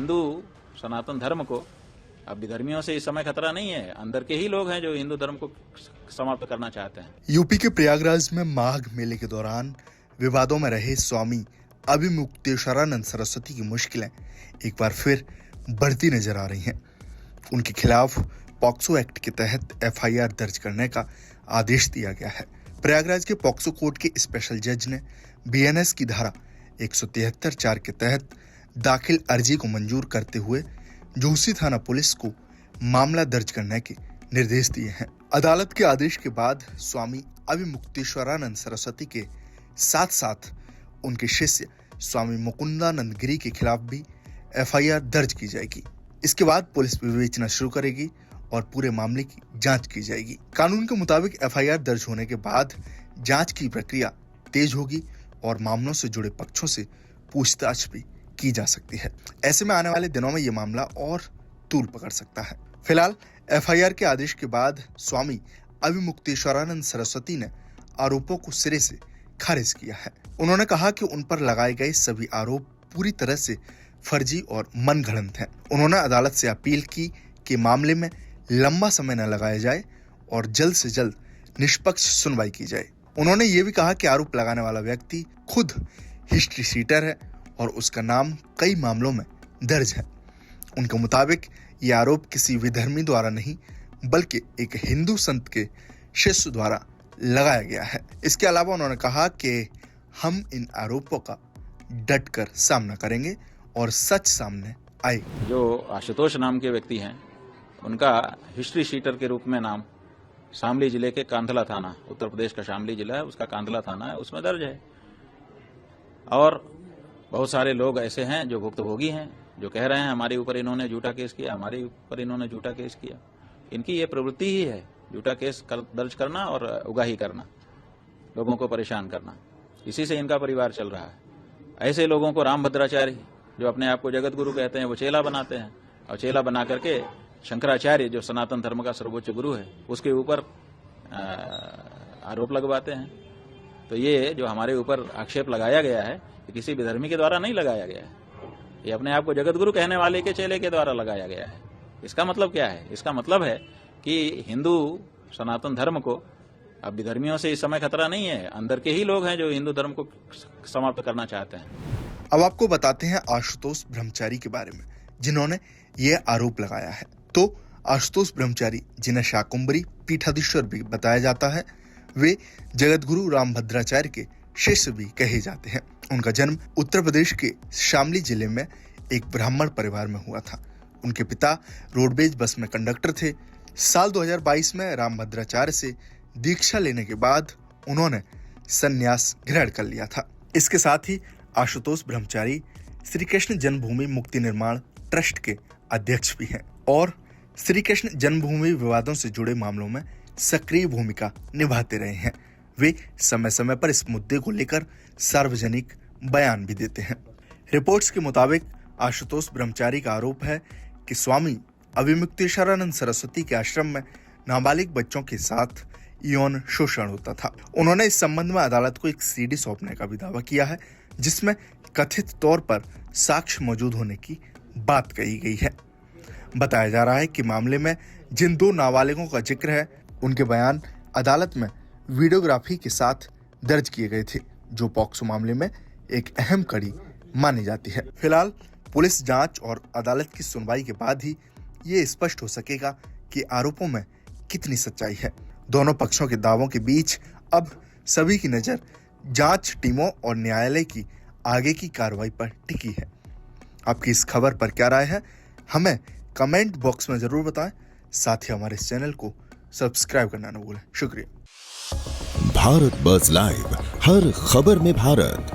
हिंदू सनातन धर्म को अब विधर्मियों से इस समय खतरा नहीं है, अंदर के ही लोग हैं जो हिंदू धर्म को समाप्त करना चाहते हैं। यूपी के प्रयागराज में माघ मेले के दौरान विवादों में रहे स्वामी अभिमुक्तेश्वरानंद सरस्वती की मुश्किलें एक बार फिर बढ़ती नजर आ रही हैं। उनके खिलाफ पॉक्सो एक्ट के तहत एफआईआर दर्ज करने का आदेश दिया गया है। प्रयागराज के पॉक्सो कोर्ट के स्पेशल जज ने बीएनएस की धारा 173(4) के तहत दाखिल अर्जी को मंजूर करते हुए जोशी थाना पुलिस को मामला दर्ज करने के निर्देश दिए हैं। अदालत के आदेश के बाद स्वामी अभिमुक्तेश्वरानंद सरस्वती के साथ साथ उनके शिष्य स्वामी मुकुंदानंद गिरी के खिलाफ भी एफआईआर दर्ज की जाएगी। इसके बाद पुलिस विवेचना शुरू करेगी और पूरे मामले की जांच की जाएगी। कानून के मुताबिक एफआईआर दर्ज होने के बाद जांच की प्रक्रिया तेज होगी और मामलों से जुड़े पक्षों से पूछताछ भी की जा सकती है। ऐसे में आने वाले दिनों में ये मामला और तूल पकड़ सकता है। फिलहाल एफआईआर के आदेश के बाद स्वामी अभिमुक्तेश्वरानंद सरस्वती ने आरोपों को सिरे से खारिज किया है। उन्होंने कहा कि उन पर लगाए गए सभी आरोप पूरी तरह से फर्जी और मनगढ़ंत हैं। उन्होंने अदालत से अपील की कि मामले में लंबा समय न लगाया जाए और जल्द से जल्द निष्पक्ष सुनवाई की जाए। उन्होंने ये भी कहा कि आरोप लगाने वाला व्यक्ति खुद हिस्ट्री शीटर है और उसका नाम कई मामलों में दर्ज है। उनके मुताबिक ये आरोप किसी विधर्मी द्वारा नहीं बल्कि एक हिंदू संत के शिष्य द्वारा लगाया गया है। इसके अलावा उन्होंने कहा कि हम इन आरोपों का डटकर सामना करेंगे और सच सामने आए। जो आशुतोष नाम के व्यक्ति हैं उनका हिस्ट्री शीटर के रूप में नाम शामली जिले के कांधला थाना, उत्तर प्रदेश का शामली जिला है, उसका कांधला थाना है, उसमें दर्ज है। और बहुत सारे लोग ऐसे हैं जो भुक्तभोगी हैं, जो कह रहे हैं हमारे ऊपर इन्होंने झूठा केस किया, हमारे ऊपर इन्होंने झूठा केस किया। इनकी ये प्रवृत्ति ही है, झूठा केस दर्ज करना और उगाही करना, लोगों को परेशान करना। इसी से इनका परिवार चल रहा है। ऐसे लोगों को रामभद्राचार्य, जो अपने आप को जगत गुरु कहते हैं, वो चेला बनाते हैं और चेला बना करके शंकराचार्य, जो सनातन धर्म का सर्वोच्च गुरु है, उसके ऊपर आरोप लगवाते हैं। तो ये जो हमारे ऊपर आक्षेप लगाया गया है, किसी विधर्मी के द्वारा नहीं लगाया गया है, ये अपने आप को जगत गुरु कहने वाले के चेले के द्वारा लगाया गया है। इसका मतलब क्या है? इसका मतलब है कि हिंदू सनातन धर्म को अब विधर्मियों से इस समय खतरा नहीं है, अंदर के ही लोग हैं जो हिंदू धर्म को समाप्त करना चाहते हैं। अब आपको बताते हैं आशुतोष ब्रह्मचारी के बारे में, जिन्होंने ये आरोप लगाया है। तो आशुतोष ब्रह्मचारी, जिन्हें शाकुंभरी पीठाधीश्वर भी बताया जाता है, वे जगत गुरु रामभद्राचार्य के शिष्य भी कहे जाते हैं। उनका जन्म उत्तर प्रदेश के शामली जिले में एक ब्राह्मण परिवार में हुआ था। उनके पिता रोडवेज बस में कंडक्टर थे। साल 2022 में रामभद्राचार्य से दीक्षा लेने के बाद उन्होंने संन्यास ग्रहण कर लिया था। इसके साथ ही आशुतोष ब्रह्मचारी श्री कृष्ण जन्मभूमि मुक्ति निर्माण ट्रस्ट के अध्यक्ष भी हैं और श्री कृष्ण जन्मभूमि विवादों से जुड़े मामलों में सक्रिय भूमिका निभाते रहे हैं। वे समय समय पर इस मुद्दे को लेकर सार्वजनिक बयान भी देते हैं। रिपोर्ट्स के मुताबिक आशुतोष ब्रह्मचारी का आरोप है कि स्वामी अभिमुक्तेश्वरानंद सरस्वती के आश्रम में नाबालिग बच्चों के साथ यौन शोषण होता था। उन्होंने इस संबंध में अदालत को एक सीडी सौंपने का भी दावा किया है, जिसमें कथित तौर पर साक्ष्य मौजूद होने की बात कही गई है। बताया जा रहा है कि मामले में जिन 2 नाबालिगों का जिक्र है, उनके बयान अदालत में वीडियोग्राफी के साथ दर्ज किए गए थे, जो पॉक्सो मामले में एक अहम कड़ी मानी जाती है। फिलहाल पुलिस जांच और अदालत की सुनवाई के बाद ही ये स्पष्ट हो सकेगा कि आरोपों में कितनी सच्चाई है। दोनों पक्षों के दावों के बीच अब सभी की नजर जांच टीमों और न्यायालय की आगे की कार्रवाई पर टिकी है। आपकी इस खबर पर क्या राय है, हमें कमेंट बॉक्स में जरूर बताएं। साथ ही हमारे इस चैनल को सब्सक्राइब करना न भूलें। शुक्रिया। भारत बज़ लाइव, हर खबर में भारत।